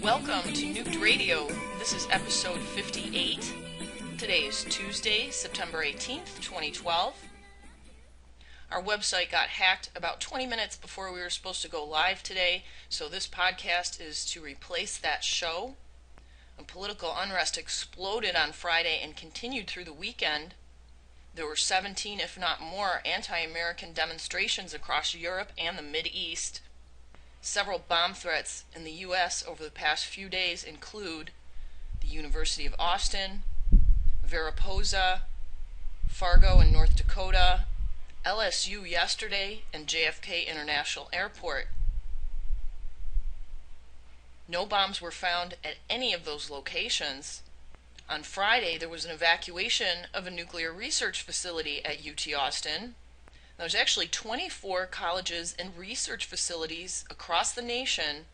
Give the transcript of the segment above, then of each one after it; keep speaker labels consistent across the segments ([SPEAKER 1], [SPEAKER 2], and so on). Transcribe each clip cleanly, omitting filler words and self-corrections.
[SPEAKER 1] Welcome to Nuked Radio. This is episode 58. Today is Tuesday, September 18th, 2012. Our website got hacked about 20 minutes before we were supposed to go live today, so this podcast is to replace that show. Political unrest exploded on Friday and continued through the weekend. There were 17, if not more, anti-American demonstrations across Europe and the Mideast. Several bomb threats in the U.S. over the past few days include the University of Austin, Mariposa, Fargo in North Dakota, LSU yesterday, and JFK International Airport. No bombs were found at any of those locations. On Friday, there was an evacuation of a nuclear research facility at UT Austin. There's actually 24 colleges and research facilities across the nation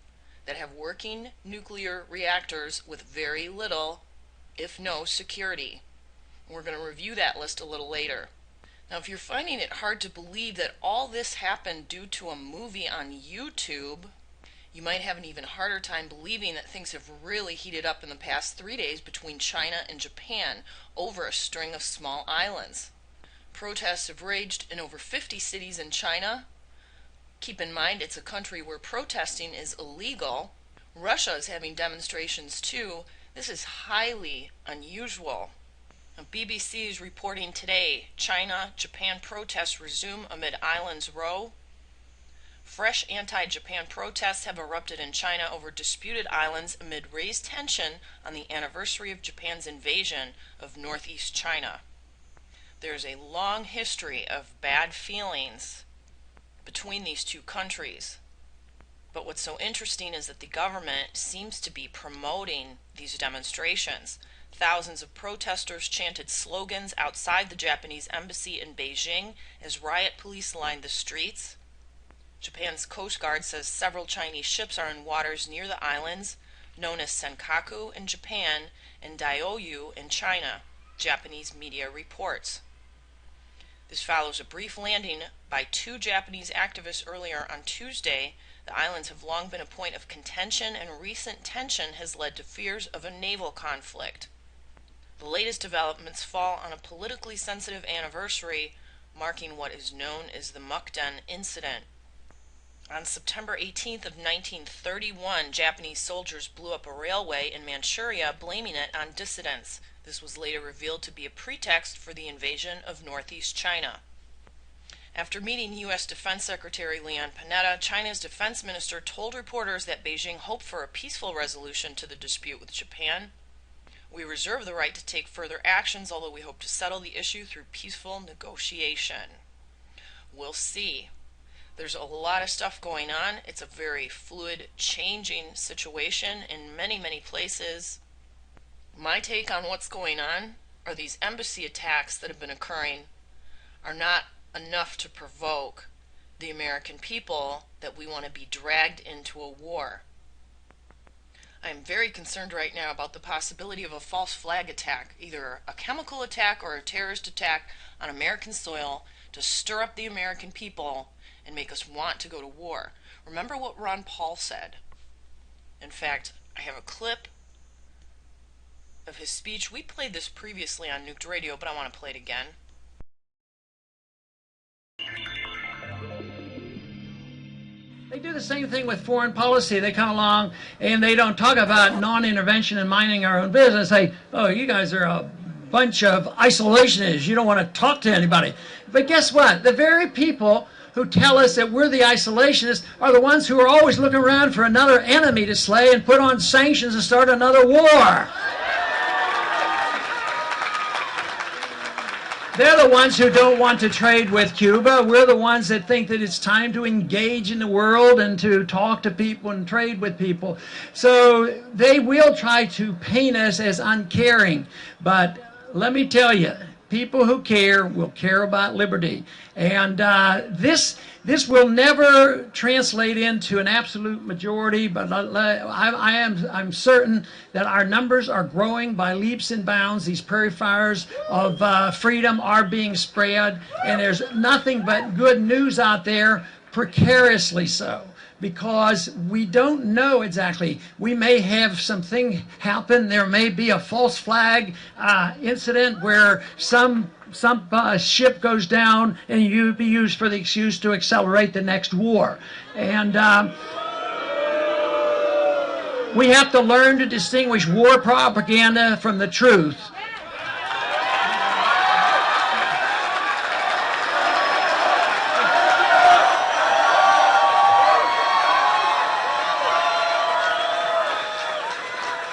[SPEAKER 1] that have working nuclear reactors with very little, if no, security. We're going to review that list a little later. Now, if you're finding it hard to believe that all this happened due to a movie on YouTube, you might have an even harder time believing that things have really heated up in the past 3 days between China and Japan over a string of small islands. Protests have raged in over 50 cities in China. Keep in mind, it's a country where protesting is illegal. Russia is having demonstrations too. This is highly unusual. BBC is reporting today, China-Japan protests resume amid islands row. Fresh anti-Japan protests have erupted in China over disputed islands amid raised tension on the anniversary of Japan's invasion of northeast China. There's a long history of bad feelings between these two countries. But what's so interesting is that the government seems to be promoting these demonstrations. Thousands of protesters chanted slogans outside the Japanese embassy in Beijing as riot police lined the streets. Japan's Coast Guard says several Chinese ships are in waters near the islands, known as Senkaku in Japan and Diaoyu in China, Japanese media reports. This follows a brief landing by 2 Japanese activists earlier on Tuesday. The islands have long been a point of contention, and recent tension has led to fears of a naval conflict. The latest developments fall on a politically sensitive anniversary, marking what is known as the Mukden incident. On September 18th of 1931, Japanese soldiers blew up a railway in Manchuria, blaming it on dissidents. This was later revealed to be a pretext for the invasion of northeast China. After meeting U.S. Defense Secretary Leon Panetta, China's defense minister told reporters that Beijing hoped for a peaceful resolution to the dispute with Japan. We reserve the right to take further actions, although we hope to settle the issue through peaceful negotiation. We'll see. There's a lot of stuff going on. It's a very fluid, changing situation in many, many places. My take on what's going on are these embassy attacks that have been occurring are not enough to provoke the American people that we want to be dragged into a war. I am very concerned right now about the possibility of a false flag attack, either a chemical attack or a terrorist attack on American soil to stir up the American people and make us want to go to war. Remember what Ron Paul said. In fact, I have a clip of his speech. We played this previously on Nuked Radio, but I want to play it again.
[SPEAKER 2] They do the same thing with foreign policy. They come along and they don't talk about non-intervention and minding our own business. They say, oh, you guys are a bunch of isolationists. You don't want to talk to anybody. But guess what? The very people who tell us that we're the isolationists are the ones who are always looking around for another enemy to slay and put on sanctions and start another war. They're the ones who don't want to trade with Cuba. We're the ones that think that it's time to engage in the world and to talk to people and trade with people. So they will try to paint us as uncaring. But let me tell you, people who care will care about liberty. And this will never translate into an absolute majority, but I'm certain that our numbers are growing by leaps and bounds. These prairie fires of freedom are being spread, and there's nothing but good news out there, precariously so, because we don't know exactly. We may have something happen. There may be a false flag incident where some ship goes down and you be used for the excuse to accelerate the next war. And we have to learn to distinguish war propaganda from the truth.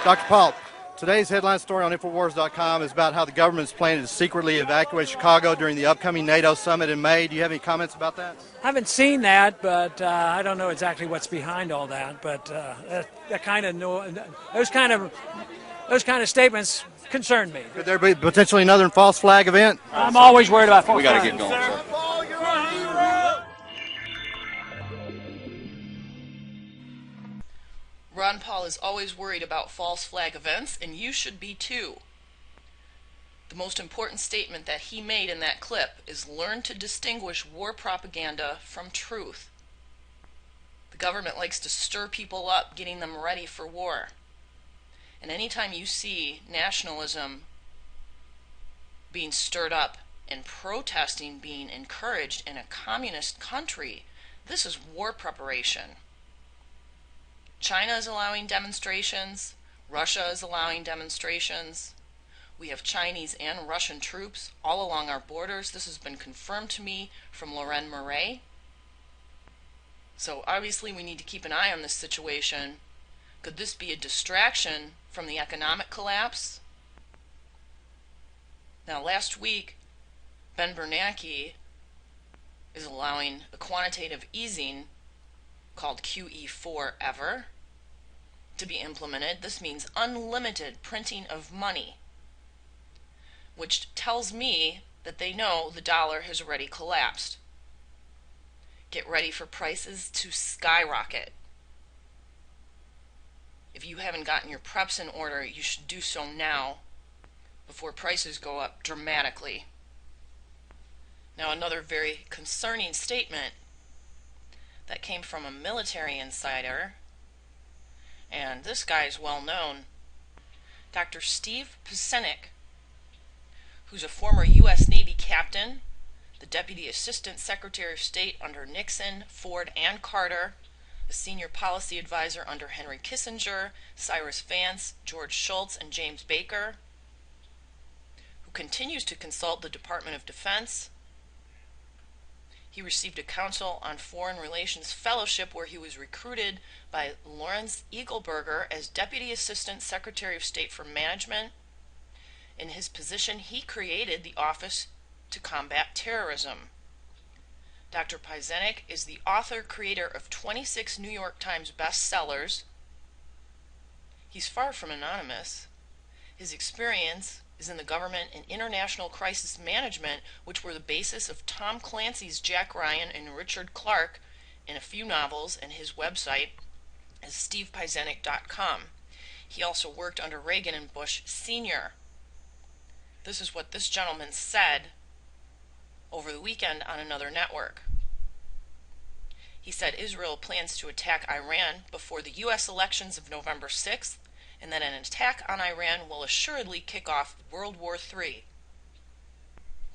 [SPEAKER 3] Dr. Paul, today's headline story on Infowars.com is about how the government is planning to secretly evacuate Chicago during the upcoming NATO summit in May. Do you have any comments about that?
[SPEAKER 4] I haven't seen that, but I don't know exactly what's behind all that. But those kind of statements concern me.
[SPEAKER 3] Could there be potentially another false flag event?
[SPEAKER 4] I'm always worried about false flags.
[SPEAKER 5] We got to get going, sir.
[SPEAKER 1] Ron Paul is always worried about false flag events, and you should be too. The most important statement that he made in that clip is learn to distinguish war propaganda from truth. The government likes to stir people up, getting them ready for war. And anytime you see nationalism being stirred up and protesting being encouraged in a communist country, this is war preparation. China is allowing demonstrations. Russia is allowing demonstrations. We have Chinese and Russian troops all along our borders. This has been confirmed to me from Loren Murray. So obviously we need to keep an eye on this situation. Could this be a distraction from the economic collapse? Now last week, Ben Bernanke is allowing a quantitative easing called QE4 ever to be implemented. This means unlimited printing of money, which tells me that they know the dollar has already collapsed. Get ready for prices to skyrocket. If you haven't gotten your preps in order, you should do so now before prices go up dramatically. Now another very concerning statement that came from a military insider, and this guy is well known, Dr. Steve Pisenik, who's a former U.S. Navy captain, the Deputy Assistant Secretary of State under Nixon, Ford, and Carter, a senior policy advisor under Henry Kissinger, Cyrus Vance, George Shultz, and James Baker, who continues to consult the Department of Defense. He received a Council on Foreign Relations Fellowship where he was recruited by Lawrence Eagleburger as Deputy Assistant Secretary of State for Management. In his position, he created the Office to Combat Terrorism. Dr. Pisenik is the author-creator of 26 New York Times bestsellers. He's far from anonymous. His experience is in the government and international crisis management, which were the basis of Tom Clancy's Jack Ryan and Richard Clarke in a few novels, and his website is stevepisenik.com. He also worked under Reagan and Bush Sr. This is what this gentleman said over the weekend on another network. He said Israel plans to attack Iran before the U.S. elections of November 6th, and that an attack on Iran will assuredly kick off World War III.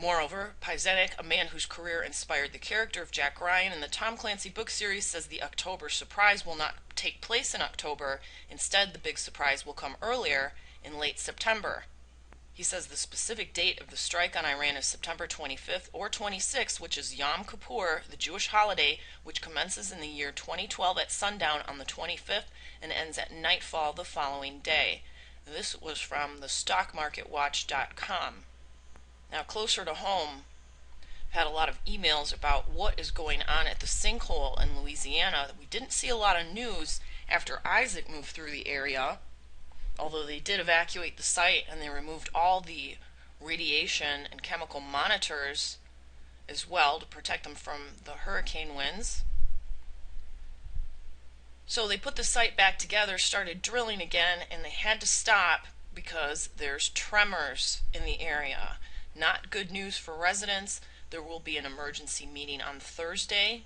[SPEAKER 1] Moreover, Pyzenik, a man whose career inspired the character of Jack Ryan in the Tom Clancy book series, says the October surprise will not take place in October. Instead, the big surprise will come earlier, in late September. He says the specific date of the strike on Iran is September 25th or 26th, which is Yom Kippur, the Jewish holiday, which commences in the year 2012 at sundown on the 25th and ends at nightfall the following day. This was from the stockmarketwatch.com. Now, closer to home, I've had a lot of emails about what is going on at the sinkhole in Louisiana. We didn't see a lot of news after Isaac moved through the area, although they did evacuate the site and they removed all the radiation and chemical monitors as well to protect them from the hurricane winds. So they put the site back together, started drilling again, and they had to stop because there's tremors in the area. Not good news for residents. There will be an emergency meeting on Thursday.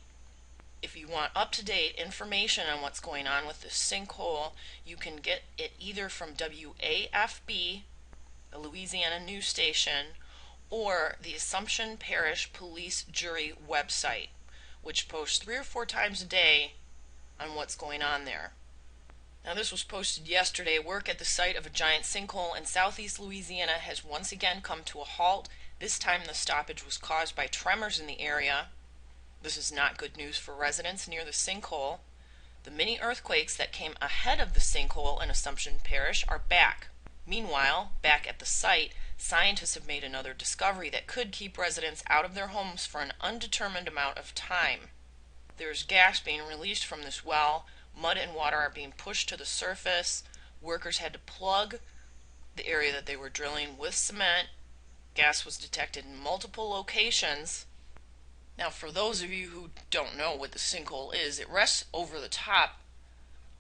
[SPEAKER 1] If you want up-to-date information on what's going on with this sinkhole, you can get it either from WAFB, a Louisiana news station, or the Assumption Parish Police Jury website, which posts 3 or 4 times a day on what's going on there. Now, this was posted yesterday. Work at the site of a giant sinkhole in southeast Louisiana has once again come to a halt. This time the stoppage was caused by tremors in the area. This is not good news for residents near the sinkhole. The mini earthquakes that came ahead of the sinkhole in Assumption Parish are back. Meanwhile, back at the site, scientists have made another discovery that could keep residents out of their homes for an undetermined amount of time. There's gas being released from this well. Mud and water are being pushed to the surface. Workers had to plug the area that they were drilling with cement. Gas was detected in multiple locations. Now, for those of you who don't know what the sinkhole is, it rests over the top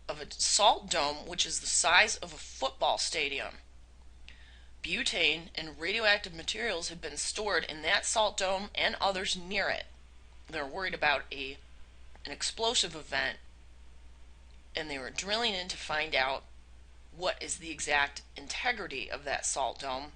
[SPEAKER 1] of a salt dome which is the size of a football stadium. Butane and radioactive materials have been stored in that salt dome and others near it. They're worried about an explosive event, and they were drilling in to find out what is the exact integrity of that salt dome.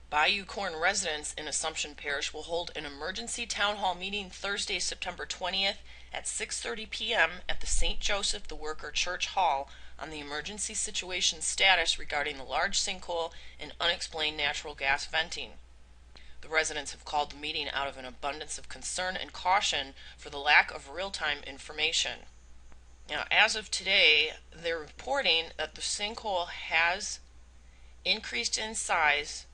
[SPEAKER 1] Bayou Corn residents in Assumption Parish will hold an emergency town hall meeting Thursday, September 20th at 6:30 p.m. at the St. Joseph the Worker Church Hall on the emergency situation status regarding the large sinkhole and unexplained natural gas venting. The residents have called the meeting out of an abundance of concern and caution for the lack of real-time information. Now, as of today, they're reporting that the sinkhole has increased in size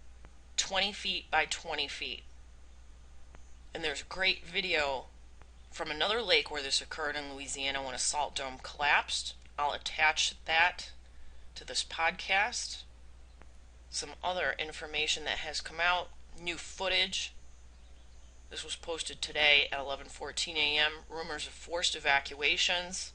[SPEAKER 1] 20 feet by 20 feet. And there's a great video from another lake where this occurred in Louisiana when a salt dome collapsed. I'll attach that to this podcast. Some other information that has come out, new footage. This was posted today at 11:14 a.m. Rumors of forced evacuations.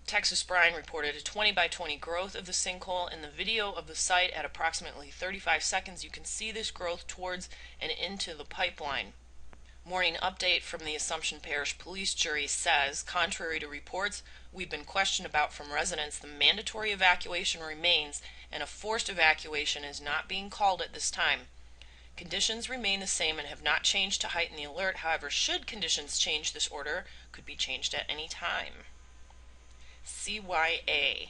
[SPEAKER 1] Texas Brine reported a 20 by 20 growth of the sinkhole. In the video of the site at approximately 35 seconds, you can see this growth towards and into the pipeline. Morning update from the Assumption Parish Police Jury says, contrary to reports we've been questioned about from residents, the mandatory evacuation remains and a forced evacuation is not being called at this time. Conditions remain the same and have not changed to heighten the alert. However, should conditions change, this order could be changed at any time. CYA.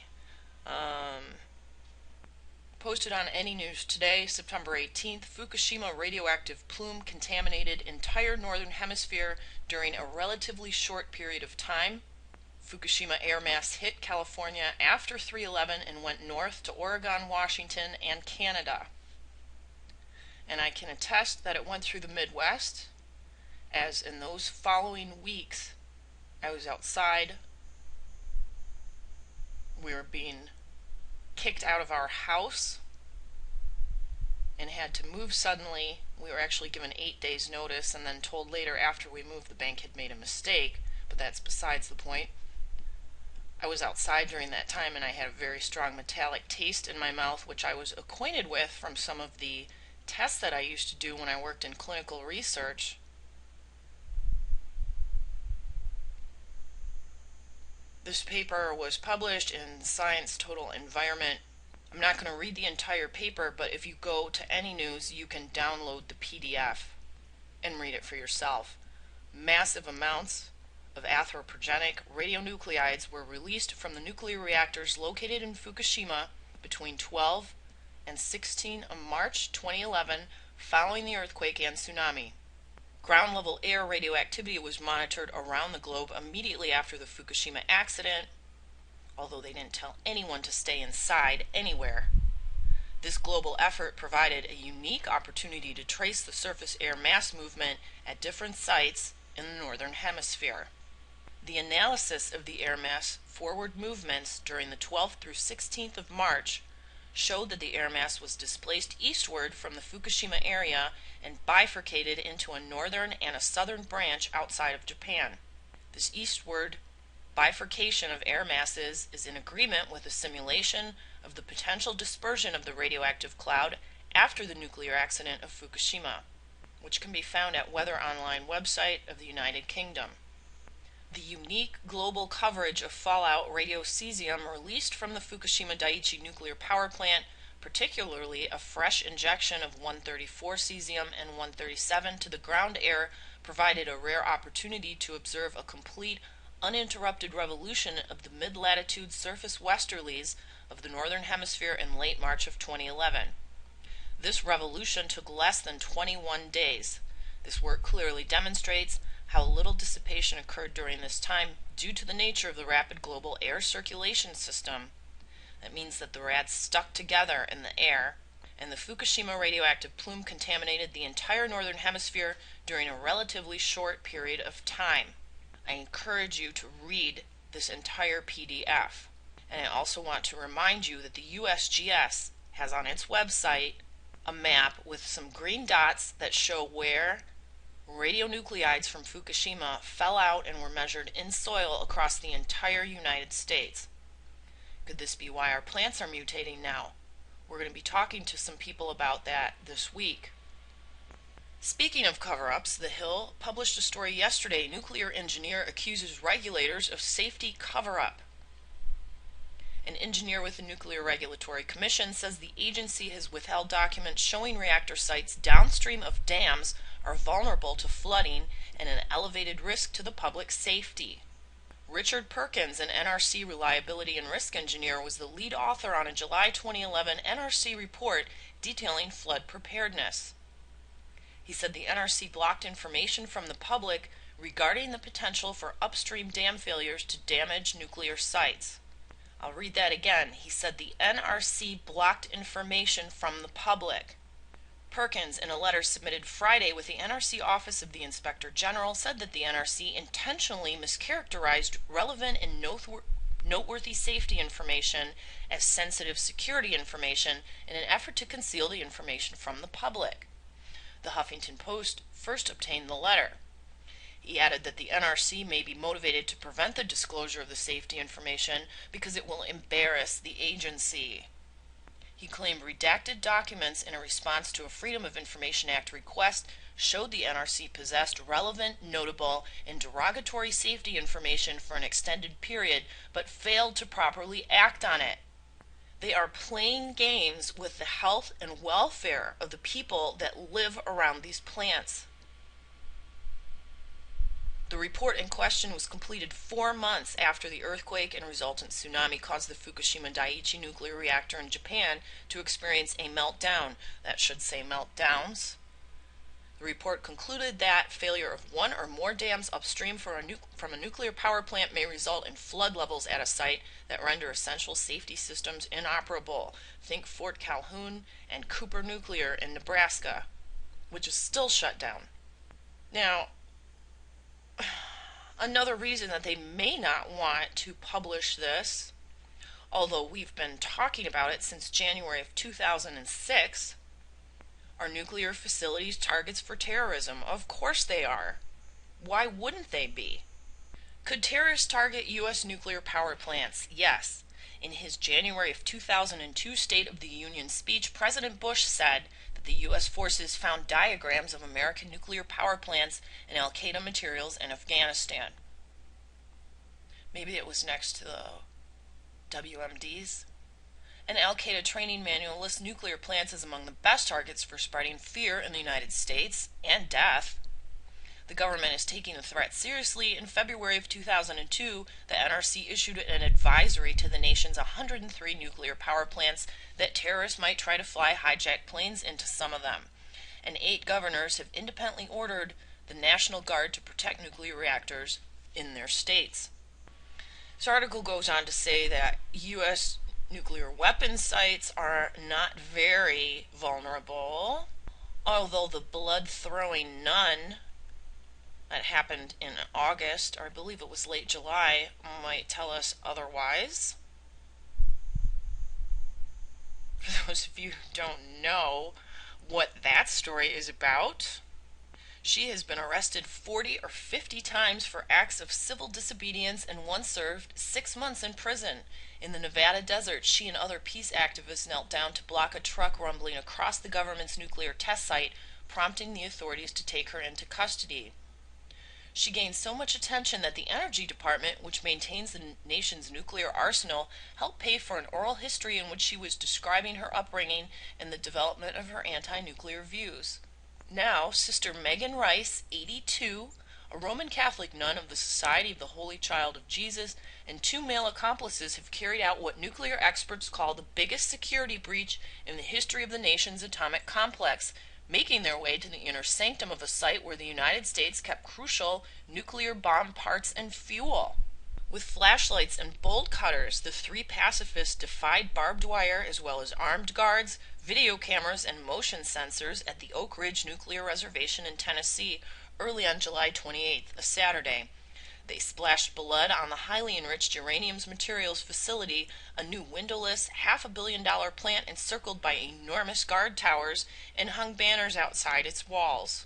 [SPEAKER 1] Posted on Any News today, September 18th, Fukushima radioactive plume contaminated entire northern hemisphere during a relatively short period of time. Fukushima air mass hit California after 3/11 and went north to Oregon, Washington, and Canada. And I can attest that it went through the Midwest, as in those following weeks I was outside. We were being kicked out of our house and had to move suddenly. We were actually given 8 days notice and then told later after we moved the bank had made a mistake, but that's besides the point. I was outside during that time and I had a very strong metallic taste in my mouth, which I was acquainted with from some of the tests that I used to do when I worked in clinical research. This paper was published in Science Total Environment I'm not going to read the entire paper, but if you go to any news, you can download the PDF and read it for yourself. Massive amounts of anthropogenic radionuclides were released from the nuclear reactors located in Fukushima between 12 and 16 of March 2011 following the earthquake and tsunami. Ground-level air radioactivity was monitored around the globe immediately after the Fukushima accident, although they didn't tell anyone to stay inside anywhere. This global effort provided a unique opportunity to trace the surface air mass movement at different sites in the Northern Hemisphere. The analysis of the air mass forward movements during the 12th through 16th of March showed that the air mass was displaced eastward from the Fukushima area and bifurcated into a northern and a southern branch outside of Japan. This eastward bifurcation of air masses is in agreement with a simulation of the potential dispersion of the radioactive cloud after the nuclear accident of Fukushima, which can be found at Weather Online website of the United Kingdom. The unique global coverage of fallout radiocesium released from the Fukushima Daiichi nuclear power plant, particularly a fresh injection of 134 cesium and 137 to the ground air, provided a rare opportunity to observe a complete, uninterrupted revolution of the mid-latitude surface westerlies of the Northern Hemisphere in late March of 2011. This revolution took less than 21 days. This work clearly demonstrates how little dissipation occurred during this time due to the nature of the rapid global air circulation system. That means that the rads stuck together in the air, and the Fukushima radioactive plume contaminated the entire Northern Hemisphere during a relatively short period of time. I encourage you to read this entire PDF. And I also want to remind you that the USGS has on its website a map with some green dots that show where radionuclides from Fukushima fell out and were measured in soil across the entire United States. Could this be why our plants are mutating now? We're going to be talking to some people about that this week. Speaking of cover-ups, The Hill published a story yesterday. Nuclear engineer accuses regulators of safety cover-up. An engineer with the Nuclear Regulatory Commission says the agency has withheld documents showing reactor sites downstream of dams are vulnerable to flooding and an elevated risk to the public's safety. Richard Perkins, an NRC reliability and risk engineer, was the lead author on a July 2011 NRC report detailing flood preparedness. He said the NRC blocked information from the public regarding the potential for upstream dam failures to damage nuclear sites. I'll read that again. He said the NRC blocked information from the public. Perkins, in a letter submitted Friday with the NRC Office of the Inspector General, said that the NRC intentionally mischaracterized relevant and noteworthy safety information as sensitive security information in an effort to conceal the information from the public. The Huffington Post first obtained the letter. He added that the NRC may be motivated to prevent the disclosure of the safety information because it will embarrass the agency. He claimed redacted documents in a response to a Freedom of Information Act request showed the NRC possessed relevant, notable, and derogatory safety information for an extended period, but failed to properly act on it. They are playing games with the health and welfare of the people that live around these plants. The report in question was completed 4 months after the earthquake and resultant tsunami caused the Fukushima Daiichi nuclear reactor in Japan to experience a meltdown. That should say meltdowns. The report concluded that failure of one or more dams upstream from a nuclear power plant may result in flood levels at a site that render essential safety systems inoperable. Think Fort Calhoun and Cooper Nuclear in Nebraska, which is still shut down. Now, another reason that they may not want to publish this, although we've been talking about it since January of 2006, are nuclear facilities targets for terrorism? Of course they are. Why wouldn't they be? Could terrorists target U.S. nuclear power plants? Yes. In his January of 2002 State of the Union speech, President Bush said that the U.S. forces found diagrams of American nuclear power plants and al-Qaeda materials in Afghanistan. Maybe it was next to the WMDs? An Al-Qaeda training manual lists nuclear plants as among the best targets for spreading fear in the United States and death. The government is taking the threat seriously. In February of 2002, the NRC issued an advisory to the nation's 103 nuclear power plants that terrorists might try to fly hijacked planes into some of them. And 8 governors have independently ordered the National Guard to protect nuclear reactors in their states. This article goes on to say that U.S. nuclear weapons sites are not very vulnerable, although the blood-throwing nun that happened in August, or I believe it was late July, might tell us otherwise. For those of you who don't know what that story is about, she has been arrested 40 or 50 times for acts of civil disobedience and once served 6 months in prison. In the Nevada desert, she and other peace activists knelt down to block a truck rumbling across the government's nuclear test site, prompting the authorities to take her into custody. She gained so much attention that the Energy Department, which maintains the nation's nuclear arsenal, helped pay for an oral history in which she was describing her upbringing and the development of her anti-nuclear views. Now, Sister Megan Rice, 82, a Roman Catholic nun of the Society of the Holy Child of Jesus, and 2 male accomplices have carried out what nuclear experts call the biggest security breach in the history of the nation's atomic complex, making their way to the inner sanctum of a site where the United States kept crucial nuclear bomb parts and fuel. With flashlights and bolt cutters, the 3 pacifists defied barbed wire as well as armed guards, video cameras, and motion sensors at the Oak Ridge Nuclear Reservation in Tennessee early on July 28th, a Saturday. They splashed blood on the highly enriched uranium materials facility, a new windowless, $500 million plant encircled by enormous guard towers, and hung banners outside its walls.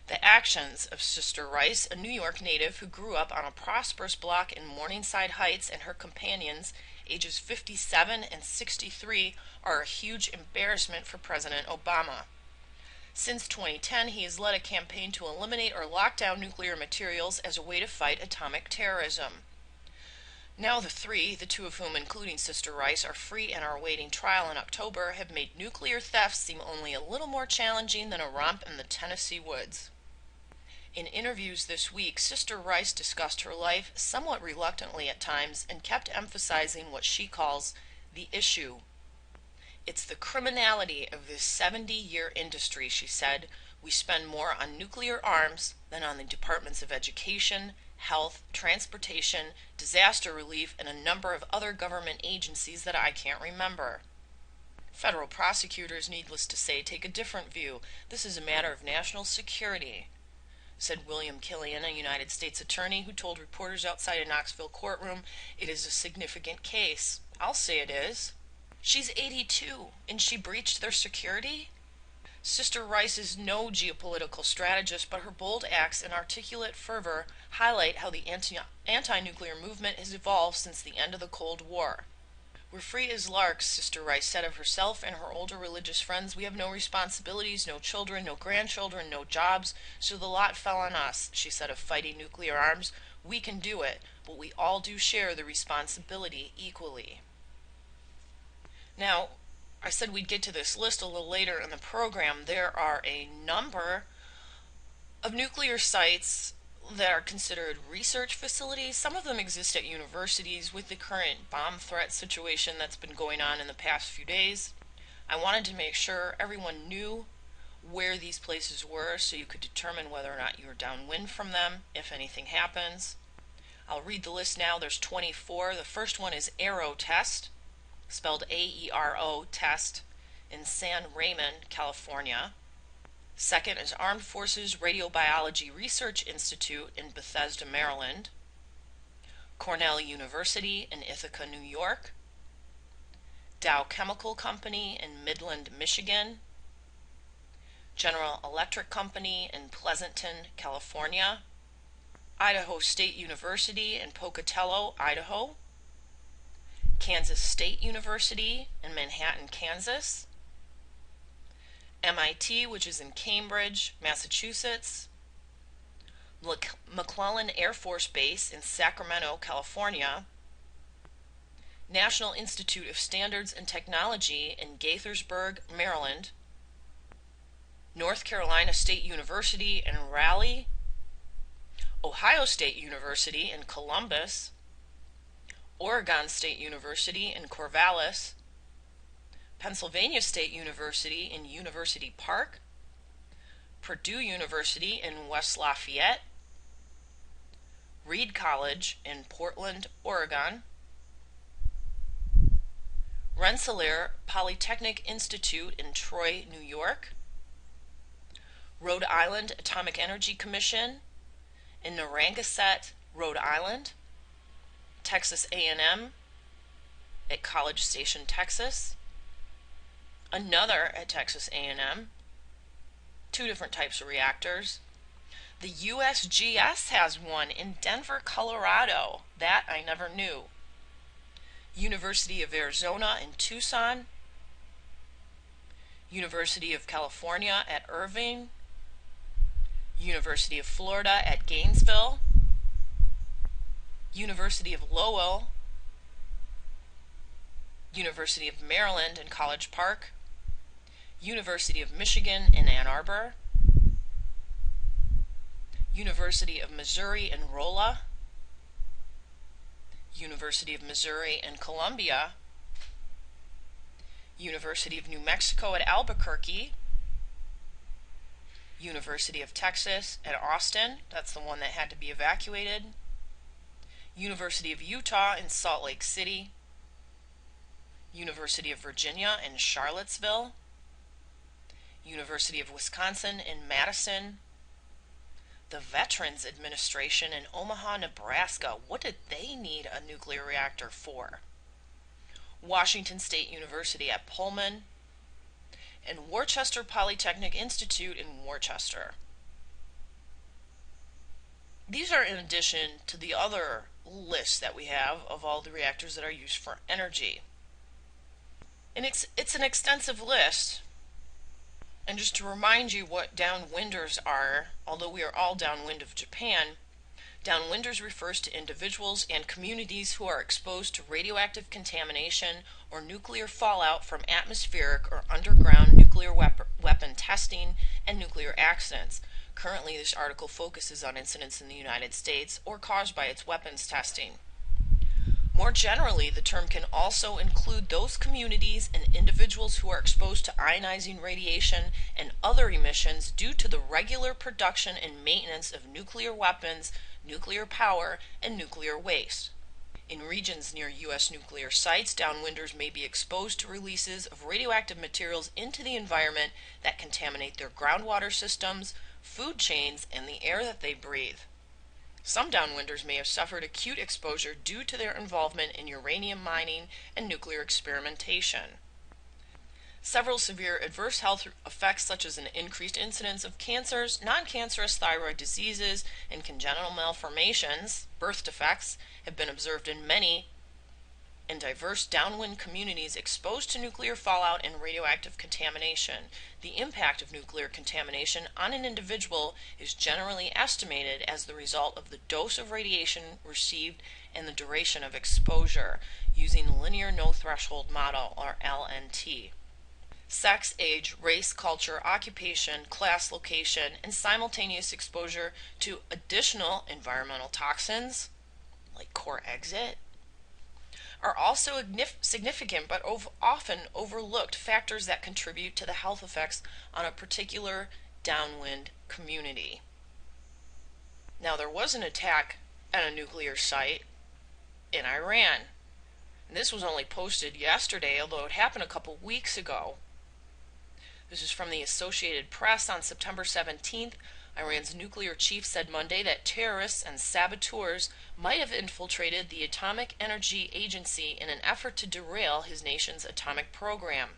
[SPEAKER 1] The actions of Sister Rice, a New York native who grew up on a prosperous block in Morningside Heights, and her companions, ages 57 and 63, are a huge embarrassment for President Obama. Since 2010, he has led a campaign to eliminate or lock down nuclear materials as a way to fight atomic terrorism. Now the 3, the 2 of whom, including Sister Rice, are free and are awaiting trial in October, have made nuclear theft seem only a little more challenging than a romp in the Tennessee woods. In interviews this week, Sister Rice discussed her life, somewhat reluctantly at times, and kept emphasizing what she calls the issue. It's the criminality of this 70-year industry, she said. We spend more on nuclear arms than on the departments of education, health, transportation, disaster relief, and a number of other government agencies that I can't remember. Federal prosecutors, needless to say, take a different view. This is a matter of national security, said William Killian, a United States attorney who told reporters outside a Knoxville courtroom, "It is a significant case." I'll say it is. She's 82, and she breached their security? Sister Rice is no geopolitical strategist, but her bold acts and articulate fervor highlight how the anti-nuclear movement has evolved since the end of the Cold War. "We're free as larks," Sister Rice said of herself and her older religious friends. "We have no responsibilities, no children, no grandchildren, no jobs, so the lot fell on us," she said of fighting nuclear arms. "We can do it, but we all do share the responsibility equally." Now, I said we'd get to this list a little later in the program. There are a number of nuclear sites that are considered research facilities. Some of them exist at universities. With the current bomb threat situation that's been going on in the past few days, I wanted to make sure everyone knew where these places were so you could determine whether or not you were downwind from them if anything happens. I'll read the list now. There's 24. The first one is Aero Test, spelled A-E-R-O, Test, in San Ramon, California. Second is Armed Forces Radiobiology Research Institute in Bethesda, Maryland. Cornell University in Ithaca, New York. Dow Chemical Company in Midland, Michigan. General Electric Company in Pleasanton, California. Idaho State University in Pocatello, Idaho. Kansas State University in Manhattan, Kansas. MIT, which is in Cambridge, Massachusetts. McClellan Air Force Base in Sacramento, California. National Institute of Standards and Technology in Gaithersburg, Maryland, North Carolina State University in Raleigh, Ohio State University in Columbus, Oregon State University in Corvallis, Pennsylvania State University in University Park, Purdue University in West Lafayette, Reed College in Portland, Oregon, Rensselaer Polytechnic Institute in Troy, New York, Rhode Island Atomic Energy Commission in Narragansett, Rhode Island, Texas A&M at College Station, Texas, another at Texas A&M, two different types of reactors. The USGS has one in Denver, Colorado. That I never knew. University of Arizona in Tucson, University of California at Irvine, University of Florida at Gainesville, University of Lowell, University of Maryland in College Park, University of Michigan in Ann Arbor, University of Missouri in Rolla, University of Missouri in Columbia, University of New Mexico at Albuquerque, University of Texas at Austin, that's the one that had to be evacuated, University of Utah in Salt Lake City, University of Virginia in Charlottesville, University of Wisconsin in Madison, the Veterans Administration in Omaha, Nebraska. What did they need a nuclear reactor for? Washington State University at Pullman, and Worcester Polytechnic Institute in Worcester. These are in addition to the other lists that we have of all the reactors that are used for energy. And it's an extensive list. And just to remind you what downwinders are, although we are all downwind of Japan, downwinders refers to individuals and communities who are exposed to radioactive contamination or nuclear fallout from atmospheric or underground nuclear weapon testing and nuclear accidents. Currently, this article focuses on incidents in the United States or caused by its weapons testing. More generally, the term can also include those communities and individuals who are exposed to ionizing radiation and other emissions due to the regular production and maintenance of nuclear weapons, nuclear power, and nuclear waste. In regions near U.S. nuclear sites, downwinders may be exposed to releases of radioactive materials into the environment that contaminate their groundwater systems, food chains, and the air that they breathe. Some downwinders may have suffered acute exposure due to their involvement in uranium mining and nuclear experimentation. Several severe adverse health effects, such as an increased incidence of cancers, non-cancerous thyroid diseases, and congenital malformations, birth defects, have been observed in many and diverse downwind communities exposed to nuclear fallout and radioactive contamination. The impact of nuclear contamination on an individual is generally estimated as the result of the dose of radiation received and the duration of exposure, using the linear no-threshold model, or LNT. Sex, age, race, culture, occupation, class, location, and simultaneous exposure to additional environmental toxins, like core exit, are also significant but often overlooked factors that contribute to the health effects on a particular downwind community. Now, there was an attack at a nuclear site in Iran. And this was only posted yesterday, although it happened a couple weeks ago. This is from the Associated Press on September 17th. Iran's nuclear chief said Monday that terrorists and saboteurs might have infiltrated the Atomic Energy Agency in an effort to derail his nation's atomic program.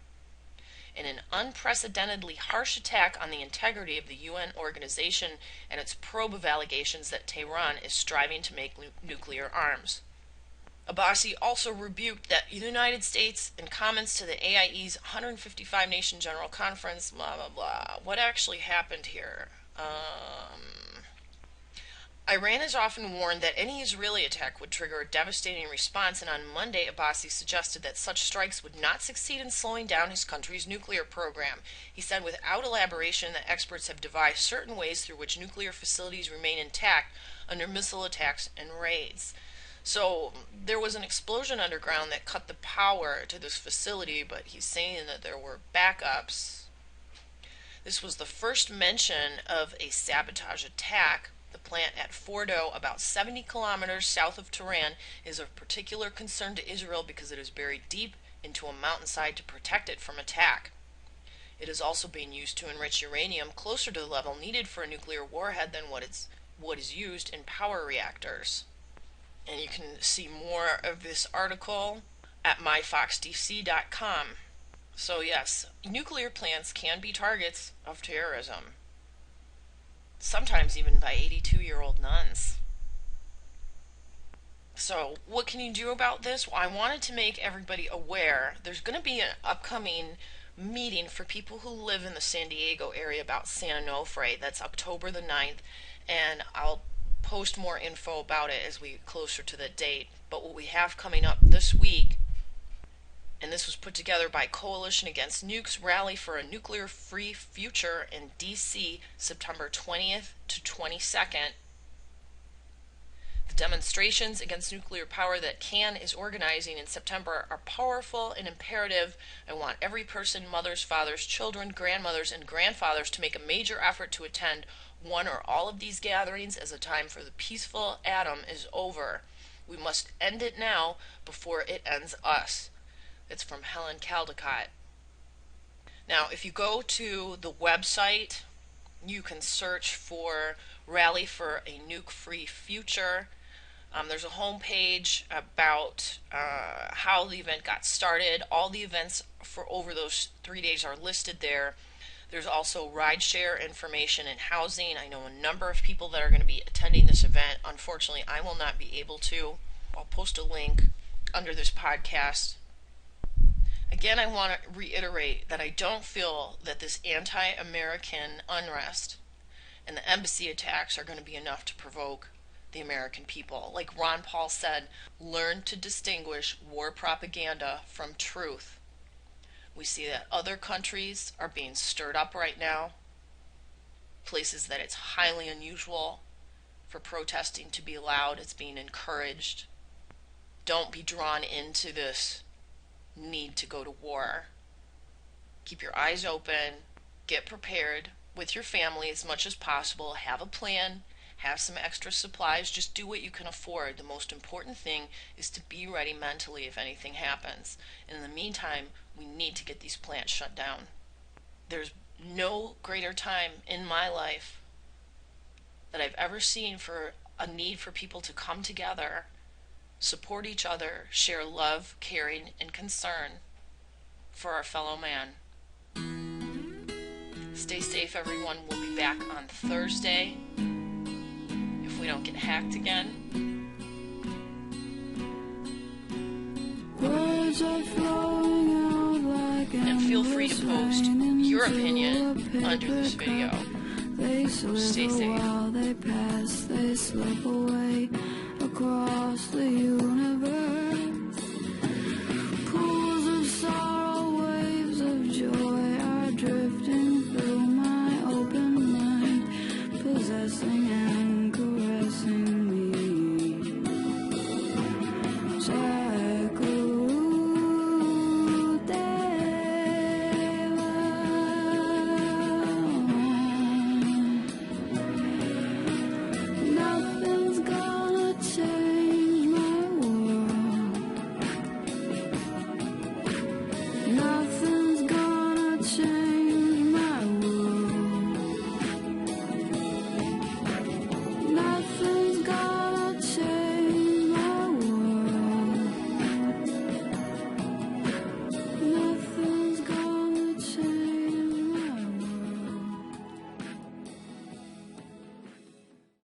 [SPEAKER 1] In an unprecedentedly harsh attack on the integrity of the UN organization and its probe of allegations that Tehran is striving to make nuclear arms. Abbasi also rebuked that the United States, in comments to the AIE's 155-nation General Conference, blah, blah, blah. What actually happened here? Iran has often warned that any Israeli attack would trigger a devastating response, and on Monday, Abbasi suggested that such strikes would not succeed in slowing down his country's nuclear program. He said without elaboration that experts have devised certain ways through which nuclear facilities remain intact under missile attacks and raids. So there was an explosion underground that cut the power to this facility, but he's saying that there were backups. This was the first mention of a sabotage attack. The plant at Fordo, about 70 kilometers south of Tehran, is of particular concern to Israel because it is buried deep into a mountainside to protect it from attack. It is also being used to enrich uranium closer to the level needed for a nuclear warhead than what is used in power reactors. And you can see more of this article at myfoxdc.com. So yes, nuclear plants can be targets of terrorism. Sometimes even by 82-year-old nuns. So what can you do about this? Well, I wanted to make everybody aware. There's going to be an upcoming meeting for people who live in the San Diego area about San Onofre. That's October the 9th, and I'll post more info about it as we get closer to the date. But what we have coming up this week, and this was put together by Coalition Against Nukes, Rally for a Nuclear-Free Future in D.C., September 20th to 22nd. The demonstrations against nuclear power that CAN is organizing in September are powerful and imperative. I want every person, mothers, fathers, children, grandmothers, and grandfathers to make a major effort to attend one or all of these gatherings, as the time for the peaceful atom is over. We must end it now before it ends us. It's from Helen Caldecott. Now, if you go to the website, you can search for Rally for a Nuke-Free Future. There's a homepage about how the event got started. All the events for over those 3 days are listed there. There's also rideshare information and housing. I know a number of people that are going to be attending this event. Unfortunately, I will not be able to. I'll post a link under this podcast. Again, I want to reiterate that I don't feel that this anti-American unrest and the embassy attacks are going to be enough to provoke the American people. Like Ron Paul said, learn to distinguish war propaganda from truth. We see that other countries are being stirred up right now, places that it's highly unusual for protesting to be allowed. It's being encouraged. Don't be drawn into this need to go to war. Keep your eyes open. Get prepared with your family as much as possible. Have a plan. Have some extra supplies. Just do what you can afford. The most important thing is to be ready mentally if anything happens. And in the meantime, we need to get these plants shut down. There's no greater time in my life that I've ever seen for a need for people to come together, support each other, share love, caring, and concern for our fellow man. Stay safe, everyone. We'll be back on Thursday if we don't get hacked again. And feel free to post your opinion under this video. Stay safe.
[SPEAKER 5] While they pass, they slip away across the universe. Pools of sorrow, waves of joy are drifting through my open mind, possessing and caressing me. Nothing's gonna change my world. Nothing's gonna change.